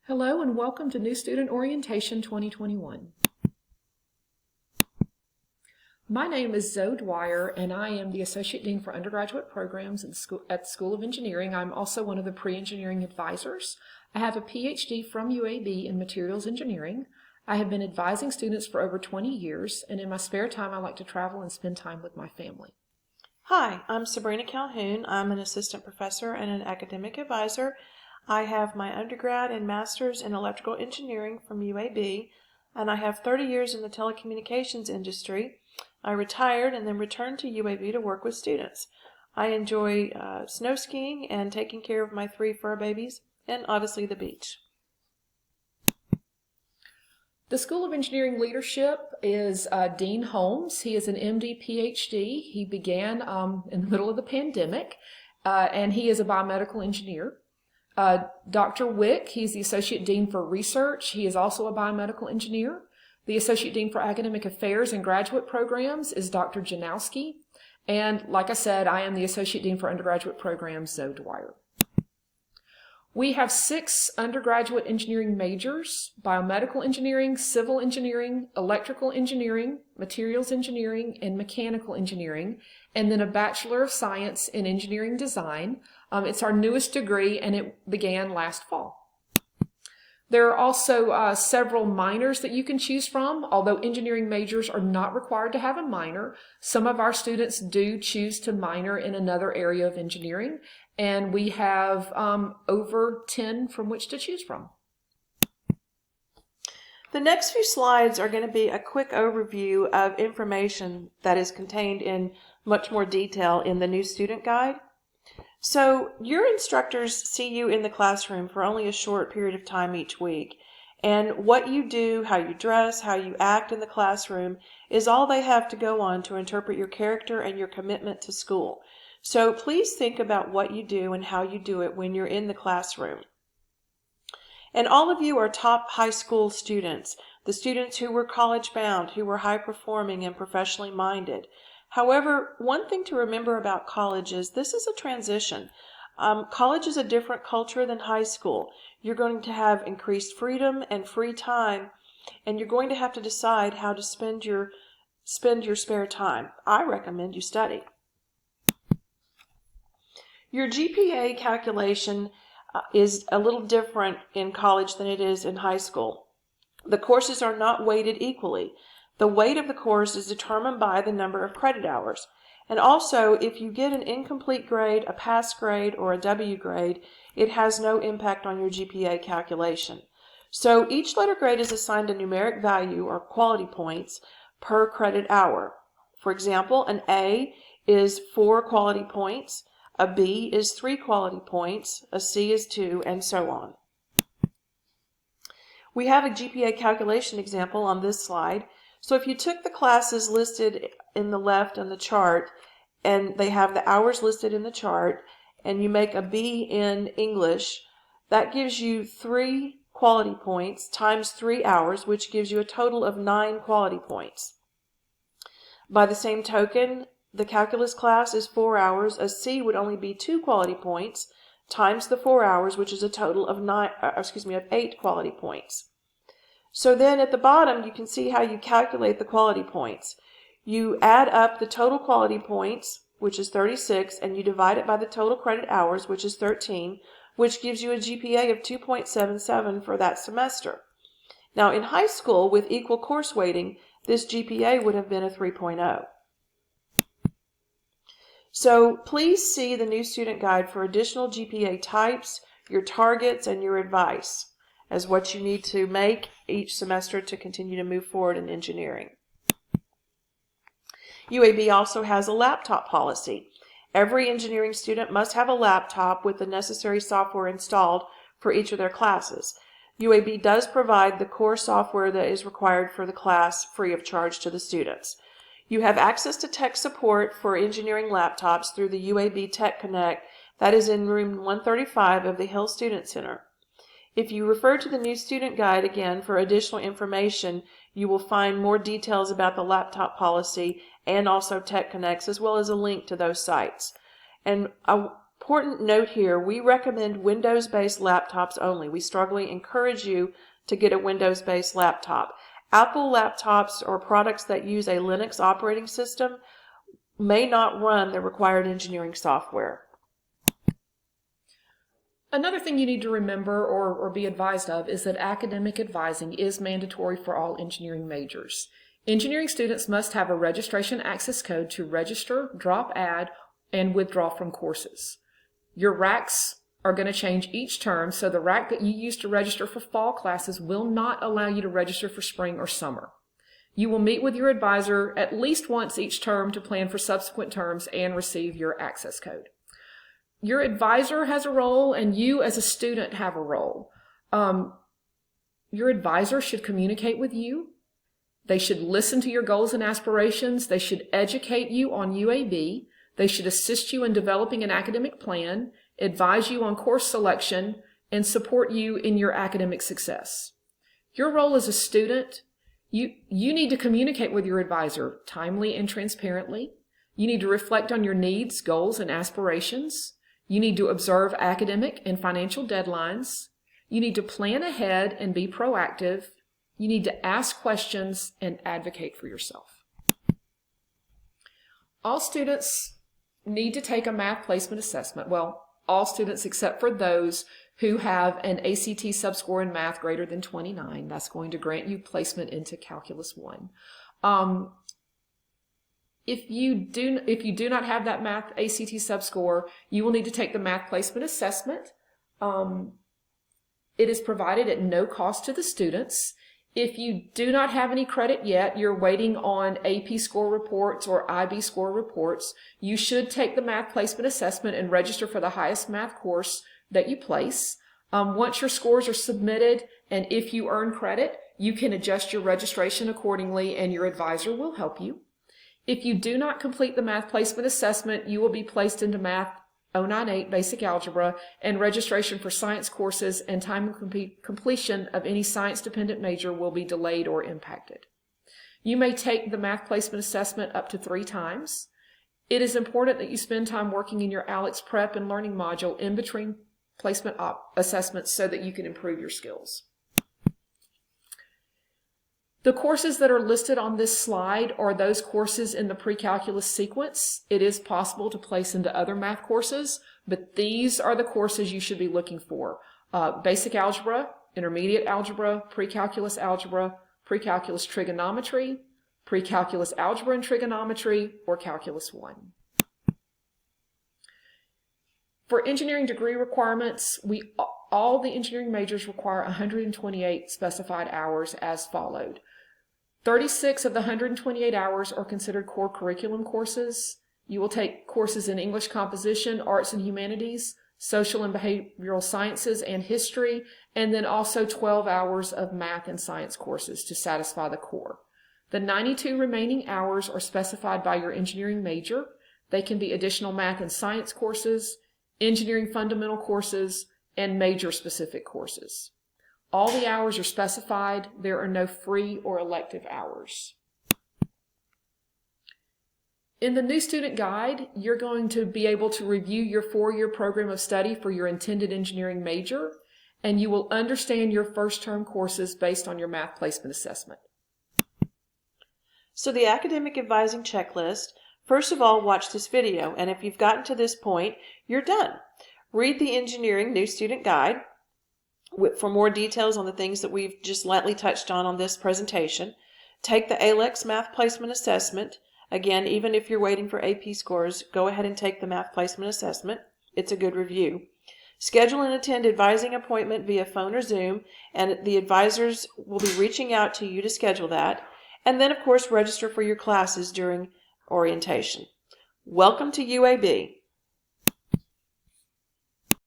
Hello and welcome to New Student Orientation 2021. My name is Zoe Dwyer and I am the Associate Dean for Undergraduate Programs at the School of Engineering. I'm also one of the pre-engineering advisors. I have a PhD from UAB in Materials Engineering. I have been advising students for over 20 years, and in my spare time I like to travel and spend time with my family. Hi, I'm Sabrina Calhoun. I'm an assistant professor and an academic advisor. I have my undergrad and master's in electrical engineering from UAB, and I have 30 years in the telecommunications industry. I retired and then returned to UAB to work with students. I enjoy snow skiing and taking care of my 3 fur babies, and obviously the beach. The School of Engineering Leadership is Dean Holmes. He is an MD PhD. He began in the middle of the pandemic, and he is a biomedical engineer. Dr. Wick, he's the Associate Dean for Research. He is also a biomedical engineer. The Associate Dean for Academic Affairs and Graduate Programs is Dr. Janowski. And like I said, I am the Associate Dean for Undergraduate Programs, Zoe Dwyer. We have 6 undergraduate engineering majors: biomedical engineering, civil engineering, electrical engineering, materials engineering, and mechanical engineering, and then a Bachelor of Science in Engineering Design. It's our newest degree, and it began last fall. There are also several minors that you can choose from. Although engineering majors are not required to have a minor, some of our students do choose to minor in another area of engineering, and we have over 10 from which to choose from. The next few slides are going to be a quick overview of information that is contained in much more detail in the new student guide. So your instructors see you in the classroom for only a short period of time each week, and what you do, how you dress, how you act in the classroom is all they have to go on to interpret your character and your commitment to school. So please think about what you do and how you do it when you're in the classroom. And all of you are top high school students, the students who were college bound, who were high performing and professionally minded. However, one thing to remember about college is this is a transition. College is a different culture than high school. You're going to have increased freedom and free time, and you're going to have to decide how to spend your spare time. I recommend you study. Your GPA calculation is a little different in college than it is in high school. The courses are not weighted equally. The weight of the course is determined by the number of credit hours. And also, if you get an incomplete grade, a pass grade, or a W grade, it has no impact on your GPA calculation. So each letter grade is assigned a numeric value or quality points per credit hour. For example, an A is 4 quality points, a B is 3 quality points, a C is 2, and so on. We have a GPA calculation example on this slide. So if you took the classes listed in the left on the chart, and they have the hours listed in the chart, and you make a B in English, that gives you 3 quality points times 3 hours, which gives you a total of 9 quality points. By the same token, the calculus class is 4 hours. A C would only be 2 quality points times the 4 hours, which is a total of 8 quality points. So then at the bottom, you can see how you calculate the quality points. You add up the total quality points, which is 36, and you divide it by the total credit hours, which is 13, which gives you a GPA of 2.77 for that semester. Now in high school, with equal course weighting, this GPA would have been a 3.0. So please see the new student guide for additional GPA types, your targets, and your advice as what you need to make each semester to continue to move forward in engineering. UAB also has a laptop policy. Every engineering student must have a laptop with the necessary software installed for each of their classes. UAB does provide the core software that is required for the class free of charge to the students. You have access to tech support for engineering laptops through the UAB Tech Connect that is in room 135 of the Hill Student Center. If you refer to the new student guide again for additional information, you will find more details about the laptop policy and also Tech Connects, as well as a link to those sites. And Important note here, we recommend Windows-based laptops only. We strongly encourage you to get a Windows-based laptop. Apple laptops or products that use a Linux operating system may not run the required engineering software. Another thing you need to remember or be advised of is that academic advising is mandatory for all engineering majors. Engineering students must have a registration access code to register, drop, add, and withdraw from courses. Your racks are going to change each term, so the rack that you use to register for fall classes will not allow you to register for spring or summer. You will meet with your advisor at least once each term to plan for subsequent terms and receive your access code. Your advisor has a role, and you as a student have a role. Your advisor should communicate with you. They should listen to your goals and aspirations. They should educate you on UAB. They should assist you in developing an academic plan, advise you on course selection, and support you in your academic success. Your role as a student, you need to communicate with your advisor timely and transparently. You need to reflect on your needs, goals, and aspirations. You need to observe academic and financial deadlines. You need to plan ahead and be proactive. You need to ask questions and advocate for yourself. All students need to take a math placement assessment. Well, all students except for those who have an ACT subscore in math greater than 29. That's going to grant you placement into Calculus 1. If you do not have that math ACT subscore, you will need to take the math placement assessment. It is provided at no cost to the students. If you do not have any credit yet, you're waiting on AP score reports or IB score reports, you should take the math placement assessment and register for the highest math course that you place. Once your scores are submitted, and if you earn credit, you can adjust your registration accordingly, and your advisor will help you. If you do not complete the math placement assessment, you will be placed into Math 098 Basic Algebra, and registration for science courses and time of completion of any science-dependent major will be delayed or impacted. You may take the math placement assessment up to 3 times. It is important that you spend time working in your ALEKS prep and learning module in between placement assessments so that you can improve your skills. The courses that are listed on this slide are those courses in the pre-calculus sequence. It is possible to place into other math courses, but these are the courses you should be looking for. Basic Algebra, Intermediate Algebra, Pre-calculus Algebra, Pre-calculus Trigonometry, Pre-calculus Algebra and Trigonometry, or Calculus 1. For engineering degree requirements, all the engineering majors require 128 specified hours as followed. 36 of the 128 hours are considered core curriculum courses. You will take courses in English composition, arts and humanities, social and behavioral sciences, and history, and then also 12 hours of math and science courses to satisfy the core. The 92 remaining hours are specified by your engineering major. They can be additional math and science courses, engineering fundamental courses, and major-specific courses. All the hours are specified. There are no free or elective hours. In the new student guide, you're going to be able to review your 4-year program of study for your intended engineering major, and you will understand your first term courses based on your math placement assessment. So the academic advising checklist, first of all, watch this video, and if you've gotten to this point, you're done. Read the engineering new student guide for more details on the things that we've just lightly touched on this presentation. Take the ALEKS math placement assessment. Again, even if you're waiting for AP scores, go ahead and take the math placement assessment. It's a good review. Schedule and attend advising appointment via phone or Zoom, and the advisors will be reaching out to you to schedule that. And then, of course, register for your classes during orientation. Welcome to UAB.